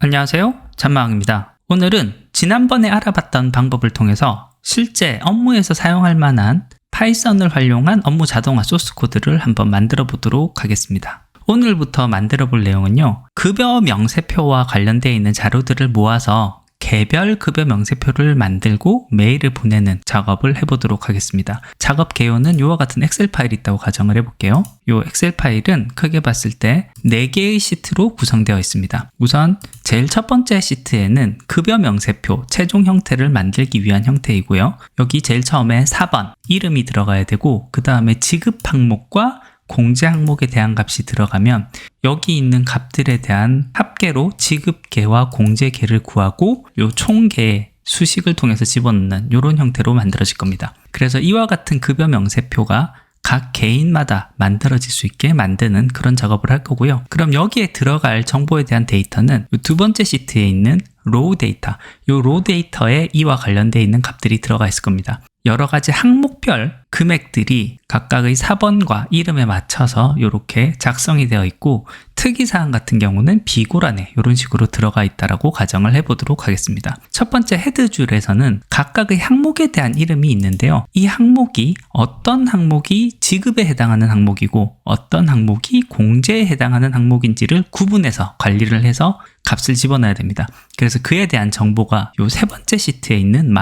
안녕하세요, 잔마왕입니다. 오늘은 지난번에 알아봤던 방법을 통해서 실제 업무에서 사용할 만한 파이썬을 활용한 업무 자동화 소스 코드를 한번 만들어 보도록 하겠습니다. 오늘부터 만들어 볼 내용은요, 급여 명세표와 관련되어 있는 자료들을 모아서 개별 급여 명세표를 만들고 메일을 보내는 작업을 해보도록 하겠습니다. 작업 개요는 이와 같은 엑셀 파일이 있다고 가정을 해볼게요. 이 엑셀 파일은 크게 봤을 때 4개의 시트로 구성되어 있습니다. 우선 제일 첫 번째 시트에는 급여 명세표 최종 형태를 만들기 위한 형태이고요. 여기 제일 처음에 4번 이름이 들어가야 되고, 그 다음에 지급 항목과 공제 항목에 대한 값이 들어가면 여기 있는 값들에 대한 합계로 지급계와 공제계를 구하고 요 총계 수식을 통해서 집어넣는 이런 형태로 만들어질 겁니다. 그래서 이와 같은 급여 명세표가 각 개인마다 만들어질 수 있게 만드는 그런 작업을 할 거고요. 그럼 여기에 들어갈 정보에 대한 데이터는 두 번째 시트에 있는 로우 데이터, 이 로우 데이터에 이와 관련되어 있는 값들이 들어가 있을 겁니다. 여러 가지 항목별 금액들이 각각의 4번과 이름에 맞춰서 이렇게 작성이 되어 있고, 특이사항 같은 경우는 비고란에 이런 식으로 들어가 있다라고 가정을 해보도록 하겠습니다. 첫 번째 헤드줄에서는 각각의 항목에 대한 이름이 있는데요. 이 항목이 어떤 항목이 지급에 해당하는 항목이고 어떤 항목이 공제에 해당하는 항목인지를 구분해서 관리를 해서 값을 집어넣어야 됩니다. 그래서 그에 대한 정보가 이 세 번째 시트에 있는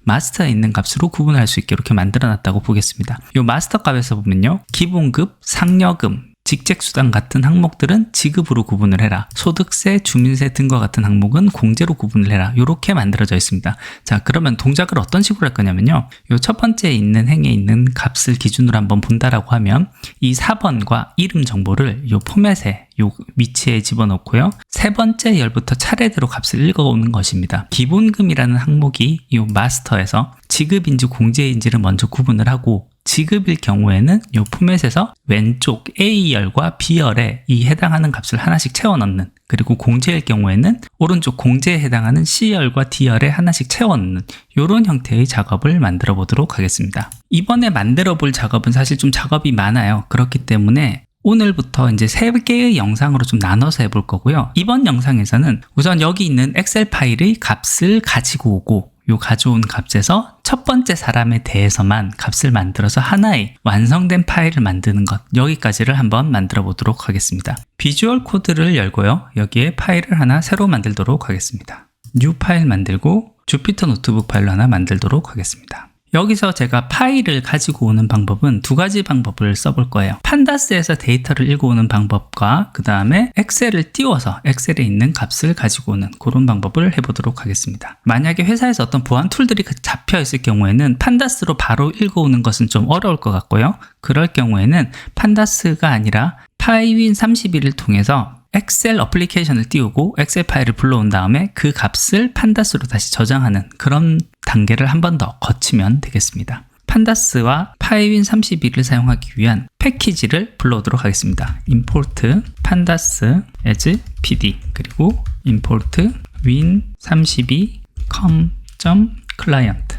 마스터에 있는 값으로 구분할 수 있게 이렇게 만들어 놨다고 보겠습니다. 이 마스터 값에서 보면요, 기본급, 상여금, 직책수당 같은 항목들은 지급으로 구분을 해라. 소득세, 주민세 등과 같은 항목은 공제로 구분을 해라. 이렇게 만들어져 있습니다. 자, 그러면 동작을 어떤 식으로 할 거냐면요, 이 첫 번째 있는 행에 있는 값을 기준으로 한번 본다라고 하면 이 4번과 이름 정보를 이 포맷에 요 위치에 집어넣고요, 세 번째 열부터 차례대로 값을 읽어오는 것입니다. 기본금이라는 항목이 이 마스터에서 지급인지 공제인지를 먼저 구분을 하고, 지급일 경우에는 이 포맷에서 왼쪽 A열과 B열에 이 해당하는 값을 하나씩 채워 넣는, 그리고 공제일 경우에는 오른쪽 공제에 해당하는 C열과 D열에 하나씩 채워 넣는 이런 형태의 작업을 만들어 보도록 하겠습니다. 이번에 만들어 볼 작업은 사실 좀 작업이 많아요. 그렇기 때문에 오늘부터 이제 3개의 영상으로 좀 나눠서 해볼 거고요. 이번 영상에서는 우선 여기 있는 엑셀 파일의 값을 가지고 오고, 요 가져온 값에서 첫 번째 사람에 대해서만 값을 만들어서 하나의 완성된 파일을 만드는 것, 여기까지를 한번 만들어 보도록 하겠습니다. 비주얼 코드를 열고요, 여기에 파일을 하나 새로 만들도록 하겠습니다. 뉴 파일 만들고 주피터 노트북 파일로 하나 만들도록 하겠습니다. 여기서 제가 파일을 가지고 오는 방법은 두 가지 방법을 써볼 거예요. 판다스에서 데이터를 읽어오는 방법과 그 다음에 엑셀을 띄워서 엑셀에 있는 값을 가지고 오는 그런 방법을 해보도록 하겠습니다. 만약에 회사에서 어떤 보안 툴들이 잡혀 있을 경우에는 판다스로 바로 읽어오는 것은 좀 어려울 것 같고요. 그럴 경우에는 판다스가 아니라 파이윈 31을 통해서 엑셀 어플리케이션을 띄우고 엑셀 파일을 불러온 다음에 그 값을 판다스로 다시 저장하는 그런 단계를 한 번 더 거치면 되겠습니다. 판다스와 파이윈 31을 사용하기 위한 패키지를 불러오도록 하겠습니다. import pandas as pd 그리고 import win32 com.client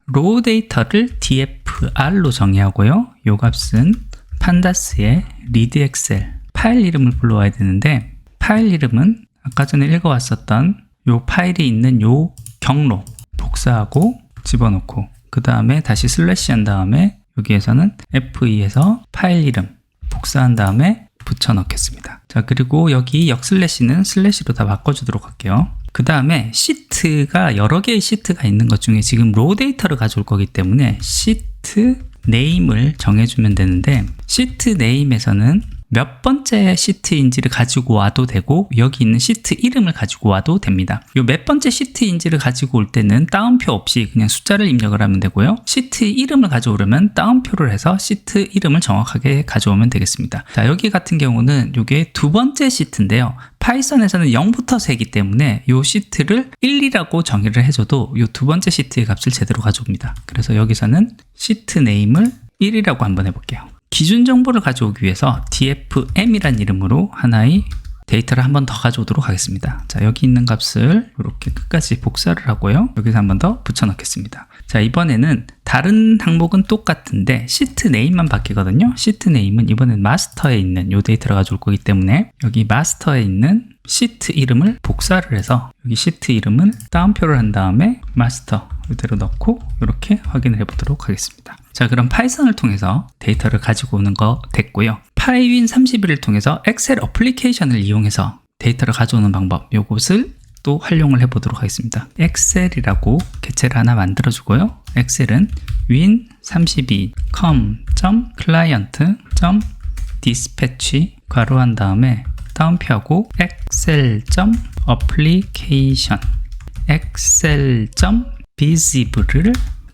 로우 데이터를 dfr로 정의하고요. 요 값은 판다스의 read 엑셀 파일 이름을 불러와야 되는데, 파일 이름은 아까 전에 읽어왔었던 요 파일이 있는 요 경로 복사하고 집어넣고, 그 다음에 다시 슬래시 한 다음에 여기에서는 F2에서 파일 이름 복사한 다음에 붙여 넣겠습니다. 자, 그리고 여기 역슬래시는 슬래시로 다 바꿔주도록 할게요. 그 다음에 시트가 여러 개의 시트가 있는 것 중에 지금 로우 데이터를 가져올 거기 때문에 시트 네임을 정해주면 되는데, 시트 네임에서는 몇 번째 시트인지를 가지고 와도 되고 여기 있는 시트 이름을 가지고 와도 됩니다. 요 몇 번째 시트인지를 가지고 올 때는 따옴표 없이 그냥 숫자를 입력을 하면 되고요. 시트 이름을 가져오려면 따옴표를 해서 시트 이름을 정확하게 가져오면 되겠습니다. 자, 여기 같은 경우는 이게 두 번째 시트인데요. 파이썬에서는 0부터 세기 때문에 이 시트를 1이라고 정의를 해줘도 이 두 번째 시트의 값을 제대로 가져옵니다. 그래서 여기서는 시트 네임을 1이라고 한번 해볼게요. 기준 정보를 가져오기 위해서 dfm이란 이름으로 하나의 데이터를 한 번 더 가져오도록 하겠습니다. 자, 여기 있는 값을 이렇게 끝까지 복사를 하고요. 여기서 한 번 더 붙여 넣겠습니다. 자, 이번에는 다른 항목은 똑같은데 시트 네임만 바뀌거든요. 시트 네임은 이번엔 마스터에 있는 요 데이터를 가져올 거기 때문에 여기 마스터에 있는 시트 이름을 복사를 해서 여기 시트 이름을 따옴표를 한 다음에 마스터 이대로 넣고 이렇게 확인을 해보도록 하겠습니다. 자, 그럼 파이썬을 통해서 데이터를 가지고 오는 거 됐고요. 파이윈 31을 통해서 엑셀 어플리케이션을 이용해서 데이터를 가져오는 방법, 요것을 또 활용을 해보도록 하겠습니다. 엑셀이라고 개체를 하나 만들어주고요. 엑셀은 win32 com.client.dispatch 괄호한 다음에 다운표하고 excel.application excel.visible을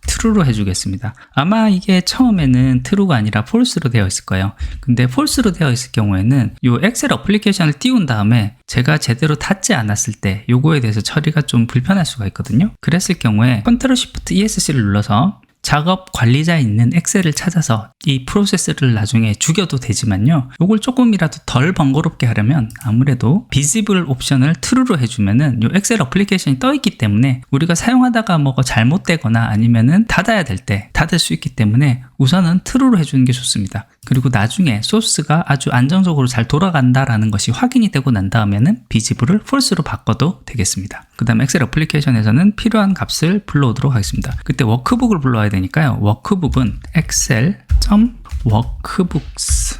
true로 해주겠습니다. 아마 이게 처음에는 true가 아니라 false로 되어 있을 거예요. 근데 false로 되어 있을 경우에는 이 엑셀 어플리케이션을 띄운 다음에 제가 제대로 닫지 않았을 때 요거에 대해서 처리가 좀 불편할 수가 있거든요. 그랬을 경우에 Ctrl Shift ESC를 눌러서 작업 관리자에 있는 엑셀을 찾아서 이 프로세스를 나중에 죽여도 되지만요. 이걸 조금이라도 덜 번거롭게 하려면 아무래도 비지블 옵션을 true로 해주면은 이 엑셀 어플리케이션이 떠 있기 때문에 우리가 사용하다가 뭐가 잘못되거나 아니면은 닫아야 될 때 닫을 수 있기 때문에 우선은 true로 해주는 게 좋습니다. 그리고 나중에 소스가 아주 안정적으로 잘 돌아간다라는 것이 확인이 되고 난 다음에는 비지블을 false로 바꿔도 되겠습니다. 그 다음에 엑셀 어플리케이션에서는 필요한 값을 불러오도록 하겠습니다. 그때 워크북을 불러와야 되니까요. 워크북은 excel.workbooks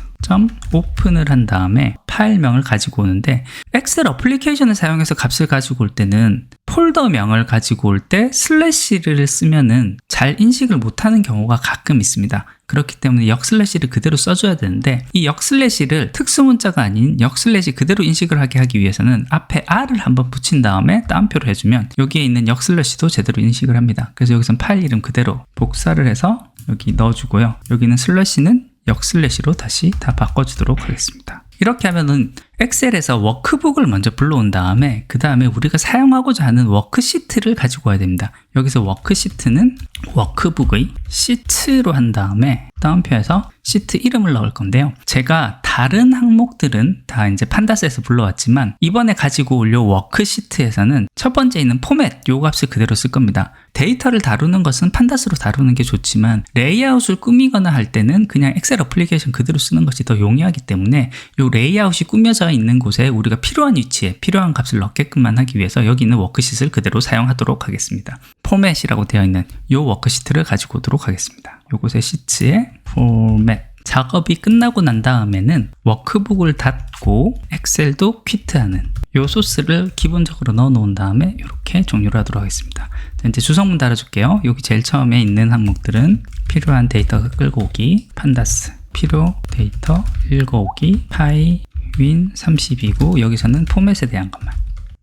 오픈을 한 다음에 파일명을 가지고 오는데 엑셀 어플리케이션을 사용해서 값을 가지고 올 때는 폴더명을 가지고 올 때 슬래시를 쓰면은 잘 인식을 못하는 경우가 가끔 있습니다. 그렇기 때문에 역슬래시를 그대로 써줘야 되는데 이 역슬래시를 특수문자가 아닌 역슬래시 그대로 인식을 하게 하기 위해서는 앞에 R을 한번 붙인 다음에 따옴표를 해주면 여기에 있는 역슬래시도 제대로 인식을 합니다. 그래서 여기선 파일 이름 그대로 복사를 해서 여기 넣어주고요. 여기는 슬래시는 역슬래시로 다시 다 바꿔주도록 하겠습니다. 이렇게 하면은 엑셀에서 워크북을 먼저 불러온 다음에 그 다음에 우리가 사용하고자 하는 워크시트를 가지고 와야 됩니다. 여기서 워크시트는 워크북의 시트로 한 다음에 다운표에서 시트 이름을 넣을 건데요. 제가 다른 항목들은 다 이제 판다스에서 불러왔지만 이번에 가지고 올 요 워크시트에서는 첫 번째 있는 포맷 요 값을 그대로 쓸 겁니다. 데이터를 다루는 것은 판다스로 다루는 게 좋지만 레이아웃을 꾸미거나 할 때는 그냥 엑셀 어플리케이션 그대로 쓰는 것이 더 용이하기 때문에 요 레이아웃이 꾸며져 있는 곳에 우리가 필요한 위치에 필요한 값을 넣게끔만 하기 위해서 여기 있는 워크시트를 그대로 사용하도록 하겠습니다. 포맷이라고 되어 있는 요 워크시트를 가지고 오도록 하겠습니다. 요곳에 시트에 포맷 작업이 끝나고 난 다음에는 워크북을 닫고 엑셀도 퀴트하는 요 소스를 기본적으로 넣어 놓은 다음에 이렇게 종료를 하도록 하겠습니다. 자, 이제 주성문 달아줄게요. 여기 제일 처음에 있는 항목들은 필요한 데이터 끌고 오기 판다스 필요 데이터 읽어오기 파이 윈 32고 여기서는 포맷에 대한 것만.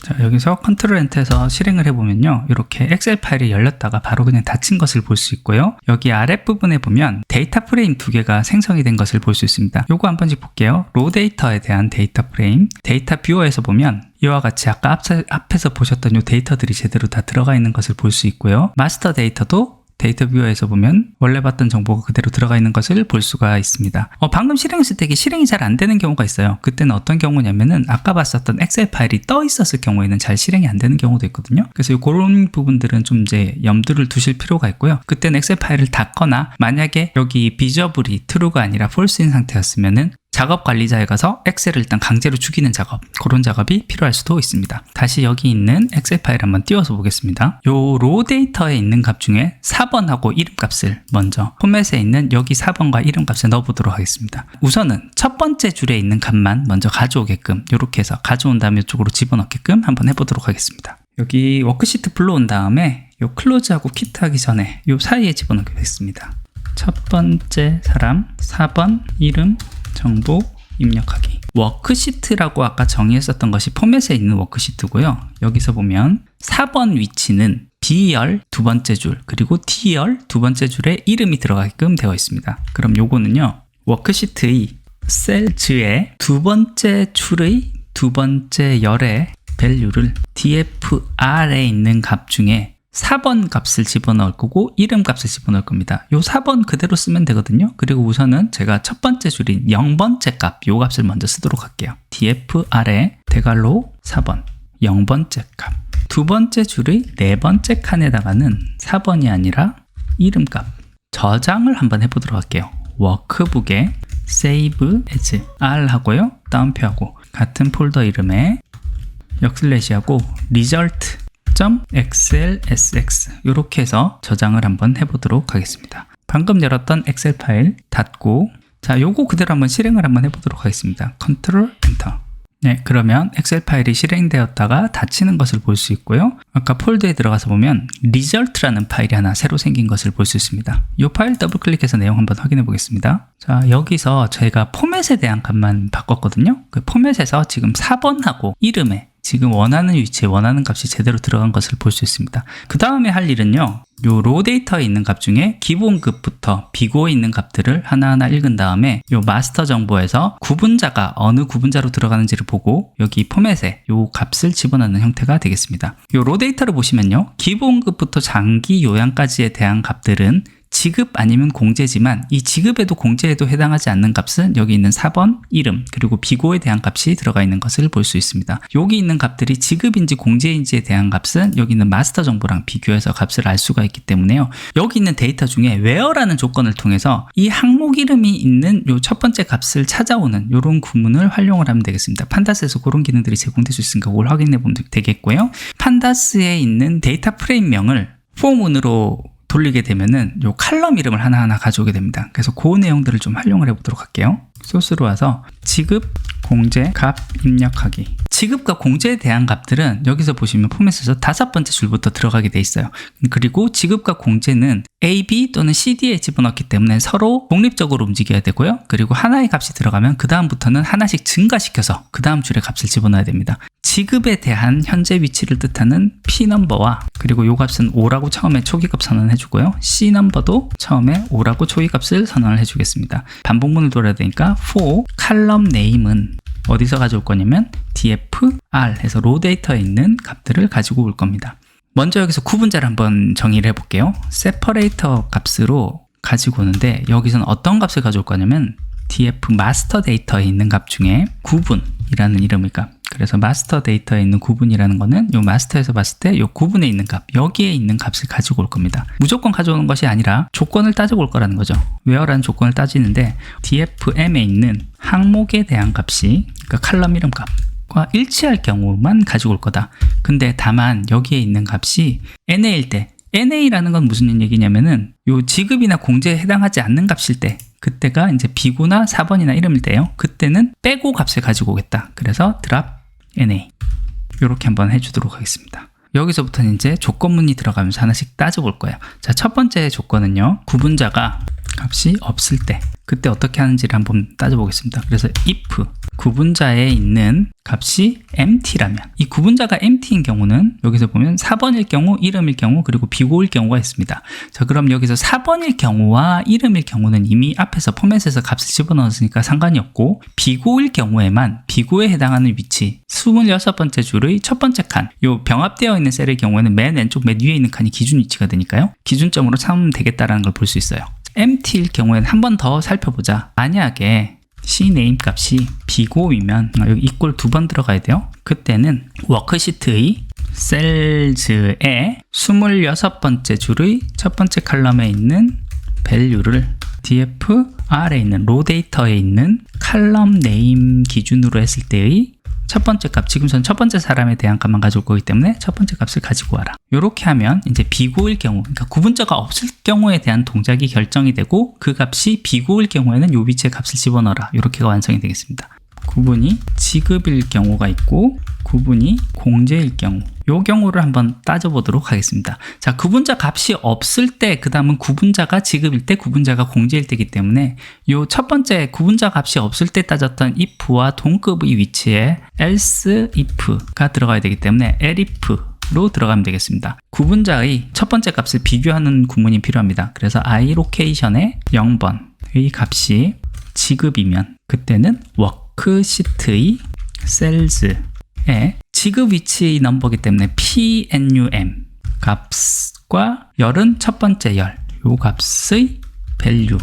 자, 여기서 컨트롤 엔터에서 실행을 해보면요. 이렇게 엑셀 파일이 열렸다가 바로 그냥 닫힌 것을 볼 수 있고요. 여기 아랫부분에 보면 데이터 프레임 2개가 생성이 된 것을 볼 수 있습니다. 요거 한 번씩 볼게요. 로 데이터에 대한 데이터 프레임. 데이터 뷰어에서 보면 이와 같이 아까 앞에서 보셨던 요 데이터들이 제대로 다 들어가 있는 것을 볼 수 있고요. 마스터 데이터도 데이터 뷰어에서 보면 원래 봤던 정보가 그대로 들어가 있는 것을 볼 수가 있습니다. 방금 실행했을 때 이게 실행이 잘 안 되는 경우가 있어요. 그때는 어떤 경우냐면은 아까 봤었던 엑셀 파일이 떠 있었을 경우에는 잘 실행이 안 되는 경우도 있거든요. 그래서 그런 부분들은 좀 이제 염두를 두실 필요가 있고요. 그때는 엑셀 파일을 닫거나 만약에 여기 비저블이 true가 아니라 false인 상태였으면은 작업 관리자에 가서 엑셀을 일단 강제로 죽이는 작업, 그런 작업이 필요할 수도 있습니다. 다시 여기 있는 엑셀 파일 한번 띄워서 보겠습니다. 요 로 데이터에 있는 값 중에 4번하고 이름값을 먼저 포맷에 있는 여기 4번과 이름값을 넣어보도록 하겠습니다. 우선은 첫 번째 줄에 있는 값만 먼저 가져오게끔 이렇게 해서 가져온 다음에 이쪽으로 집어넣게끔 한번 해보도록 하겠습니다. 여기 워크시트 불러온 다음에 요 클로즈하고 퀴트 하기 전에 요 사이에 집어넣겠습니다. 첫 번째 사람 4번 이름 정보 입력하기. 워크시트라고 아까 정의했었던 것이 포맷에 있는 워크시트고요. 여기서 보면 4번 위치는 D열 두 번째 줄 그리고 D열 두 번째 줄에 이름이 들어가게끔 되어 있습니다. 그럼 요거는요. 워크시트의 셀즈의 두 번째 줄의 두 번째 열의 밸류를 DFR에 있는 값 중에 4번 값을 집어넣을 거고 이름 값을 집어넣을 겁니다. 요 4번 그대로 쓰면 되거든요. 그리고 우선은 제가 첫 번째 줄인 0번째 값, 요 값을 먼저 쓰도록 할게요. DFR에 대괄호 4번 0번째 값. 두 번째 줄의 네 번째 칸에다가는 4번이 아니라 이름 값 저장을 한번 해보도록 할게요. 워크북에 save as r 하고요. 다운표하고 같은 폴더 이름에 역슬래시하고 result.xlsx 이렇게 해서 저장을 한번 해보도록 하겠습니다. 방금 열었던 엑셀 파일 닫고 자, 요거 그대로 한번 실행을 한번 해보도록 하겠습니다. 컨트롤 엔터. 네, 그러면 엑셀 파일이 실행되었다가 닫히는 것을 볼 수 있고요. 아까 폴더에 들어가서 보면 result라는 파일이 하나 새로 생긴 것을 볼 수 있습니다. 이 파일 더블 클릭해서 내용 한번 확인해 보겠습니다. 자, 여기서 저희가 포맷에 대한 값만 바꿨거든요. 그 포맷에서 지금 4번하고 이름에 지금 원하는 위치에 원하는 값이 제대로 들어간 것을 볼 수 있습니다. 그 다음에 할 일은요. 요 로 데이터에 있는 값 중에 기본급부터 비고에 있는 값들을 하나하나 읽은 다음에 요 마스터 정보에서 구분자가 어느 구분자로 들어가는지를 보고 여기 포맷에 요 값을 집어넣는 형태가 되겠습니다. 요 로 데이터를 보시면요. 기본급부터 장기 요양까지에 대한 값들은 지급 아니면 공제지만 이 지급에도 공제에도 해당하지 않는 값은 여기 있는 4번 이름 그리고 비고에 대한 값이 들어가 있는 것을 볼 수 있습니다. 여기 있는 값들이 지급인지 공제인지에 대한 값은 여기 있는 마스터 정보랑 비교해서 값을 알 수가 있기 때문에요. 여기 있는 데이터 중에 where라는 조건을 통해서 이 항목 이름이 있는 요 첫 번째 값을 찾아오는 이런 구문을 활용을 하면 되겠습니다. 판다스에서 그런 기능들이 제공될 수 있으니까 그걸 확인해 보면 되겠고요. 판다스에 있는 데이터 프레임명을 포문으로 돌리게 되면은 요 칼럼 이름을 하나하나 가져오게 됩니다. 그래서 그 내용들을 좀 활용을 해보도록 할게요. 소스로 와서 지급, 공제, 값 입력하기. 지급과 공제에 대한 값들은 여기서 보시면 포맷에서 5번째 줄부터 들어가게 돼 있어요. 그리고 지급과 공제는 A, B 또는 CD에 집어넣기 때문에 서로 독립적으로 움직여야 되고요. 그리고 하나의 값이 들어가면 그 다음부터는 하나씩 증가시켜서 그 다음 줄에 값을 집어넣어야 됩니다. 지급에 대한 현재 위치를 뜻하는 P넘버와 그리고 요 값은 5라고 처음에 초기값 선언해 주고요. C넘버도 처음에 5라고 초기값을 선언을 해 주겠습니다. 반복문을 돌아야 되니까 for column name은 어디서 가져올 거냐면 dfr 해서 로 데이터에 있는 값들을 가지고 올 겁니다. 먼저 여기서 구분자를 한번 정의를 해볼게요. separator 값으로 가지고 오는데 여기서는 어떤 값을 가져올 거냐면 df master 데이터에 있는 값 중에 구분이라는 이름의 값. 그래서 마스터 데이터에 있는 구분이라는 거는 요 마스터에서 봤을 때 요 구분에 있는 값, 여기에 있는 값을 가지고 올 겁니다. 무조건 가져오는 것이 아니라 조건을 따지고 올 거라는 거죠. where라는 조건을 따지는데 dfm에 있는 항목에 대한 값이 그러니까 칼럼 이름 값과 일치할 경우만 가지고 올 거다. 근데 다만 여기에 있는 값이 NA일 때 NA라는 건 무슨 얘기냐면은 요 지급이나 공제에 해당하지 않는 값일 때 그때가 이제 비고나 4번이나 이름일 때요. 그때는 빼고 값을 가지고 오겠다. 그래서 drop NA 이렇게 한번 해주도록 하겠습니다. 여기서부터는 이제 조건문이 들어가면서 하나씩 따져볼 거예요. 자, 첫 번째 조건은요. 구분자가 값이 없을 때 그때 어떻게 하는지를 한번 따져보겠습니다. 그래서 if 구분자에 있는 값이 empty라면 이 구분자가 empty인 경우는 여기서 보면 4번일 경우, 이름일 경우, 그리고 비고일 경우가 있습니다. 자, 그럼 여기서 4번일 경우와 이름일 경우는 이미 앞에서 포맷에서 값을 집어넣었으니까 상관이 없고 비고일 경우에만 비고에 해당하는 위치 26번째 줄의 첫 번째 칸 요 병합되어 있는 셀의 경우에는 맨 왼쪽 맨 위에 있는 칸이 기준 위치가 되니까요. 기준점으로 삼으면 되겠다라는 걸 볼 수 있어요. empty일 경우에는 한 번 더 살펴보자. 만약에 cname 값이 비고이면 여기 equal 2번 들어가야 돼요. 그때는 워크시트의 셀즈에 26번째 줄의 첫 번째 칼럼에 있는 value를 dfr에 있는 로 데이터에 있는 칼럼 네임 기준으로 했을 때의 첫 번째 값, 지금 전 첫 번째 사람에 대한 값만 가져올 거기 때문에 첫 번째 값을 가지고 와라. 이렇게 하면 이제 비고일 경우, 그러니까 구분자가 없을 경우에 대한 동작이 결정이 되고 그 값이 비고일 경우에는 요 위치에 값을 집어넣어라. 이렇게가 완성이 되겠습니다. 구분이 지급일 경우가 있고 구분이 공제일 경우 요 경우를 한번 따져보도록 하겠습니다. 자, 구분자 값이 없을 때 그 다음은 구분자가 지급일 때 구분자가 공제일 때이기 때문에 요 첫 번째 구분자 값이 없을 때 따졌던 if와 동급의 위치에 else if가 들어가야 되기 때문에 elif 로 들어가면 되겠습니다. 구분자의 첫 번째 값을 비교하는 구문이 필요합니다. 그래서 ilocation의 0번의 값이 지급이면 그때는 워크시트의 셀즈에 지급 위치의 넘버이기 때문에 PNUM 값과 열은 첫 번째 열, 요 값의 value.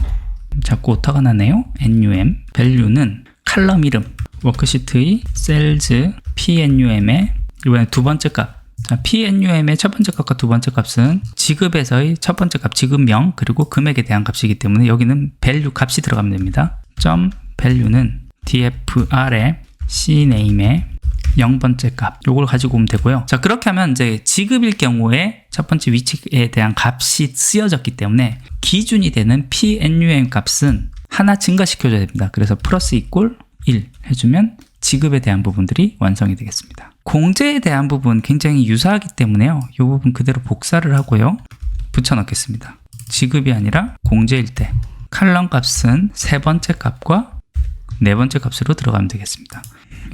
자꾸 오타가 나네요. NUM value는 칼럼 이름, 워크시트의 셀즈 PNUM의 이번에 두 번째 값 자, PNUM의 첫 번째 값과 두 번째 값은 지급에서의 첫 번째 값, 지급명, 그리고 금액에 대한 값이기 때문에 여기는 value 값이 들어가면 됩니다. .value는 dfr의 cname의 0번째 값, 요걸 가지고 오면 되고요. 자, 그렇게 하면 이제 지급일 경우에 첫 번째 위치에 대한 값이 쓰여졌기 때문에 기준이 되는 PNUM 값은 하나 증가시켜줘야 됩니다. 그래서 플러스 이꼴 1 해주면 지급에 대한 부분들이 완성이 되겠습니다. 공제에 대한 부분 굉장히 유사하기 때문에요. 이 부분 그대로 복사를 하고요. 붙여넣겠습니다. 지급이 아니라 공제일 때 칼럼 값은 세 번째 값과 네 번째 값으로 들어가면 되겠습니다.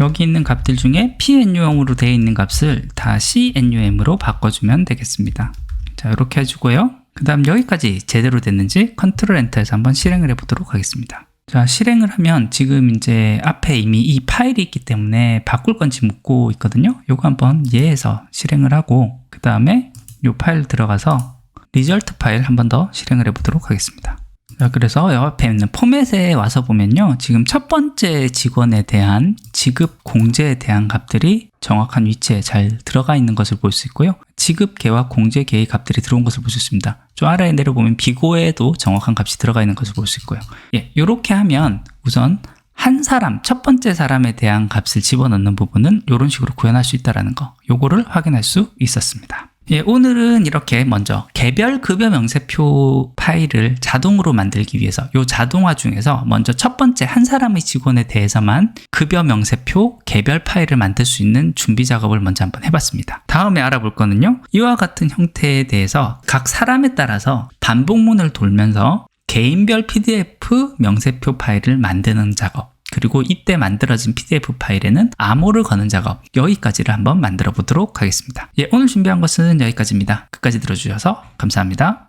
여기 있는 값들 중에 PNUM으로 되어 있는 값을 다 CNUM으로 바꿔주면 되겠습니다. 자, 이렇게 해주고요. 그 다음 여기까지 제대로 됐는지 컨트롤 엔터에서 한번 실행을 해보도록 하겠습니다. 자, 실행을 하면 지금 이제 앞에 이미 이 파일이 있기 때문에 바꿀 건지 묻고 있거든요. 요거 한번 예에서 실행을 하고 그 다음에 요 파일 들어가서 리절트 파일 한 번 더 실행을 해보도록 하겠습니다. 자, 그래서 옆에 있는 포맷에 와서 보면요. 지금 첫 번째 직원에 대한 지급 공제에 대한 값들이 정확한 위치에 잘 들어가 있는 것을 볼 수 있고요. 지급계와 공제계의 값들이 들어온 것을 볼 수 있습니다. 좀 아래에 내려보면 비고에도 정확한 값이 들어가 있는 것을 볼 수 있고요. 예, 이렇게 하면 우선 한 사람, 첫 번째 사람에 대한 값을 집어넣는 부분은 이런 식으로 구현할 수 있다는 거, 요거를 확인할 수 있었습니다. 예, 오늘은 이렇게 먼저 개별 급여 명세표 파일을 자동으로 만들기 위해서 이 자동화 중에서 먼저 첫 번째 한 사람의 직원에 대해서만 급여 명세표 개별 파일을 만들 수 있는 준비 작업을 먼저 한번 해봤습니다. 다음에 알아볼 거는요. 이와 같은 형태에 대해서 각 사람에 따라서 반복문을 돌면서 개인별 PDF 명세표 파일을 만드는 작업, 그리고 이때 만들어진 PDF 파일에는 암호를 거는 작업, 여기까지를 한번 만들어 보도록 하겠습니다. 예, 오늘 준비한 것은 여기까지입니다. 끝까지 들어주셔서 감사합니다.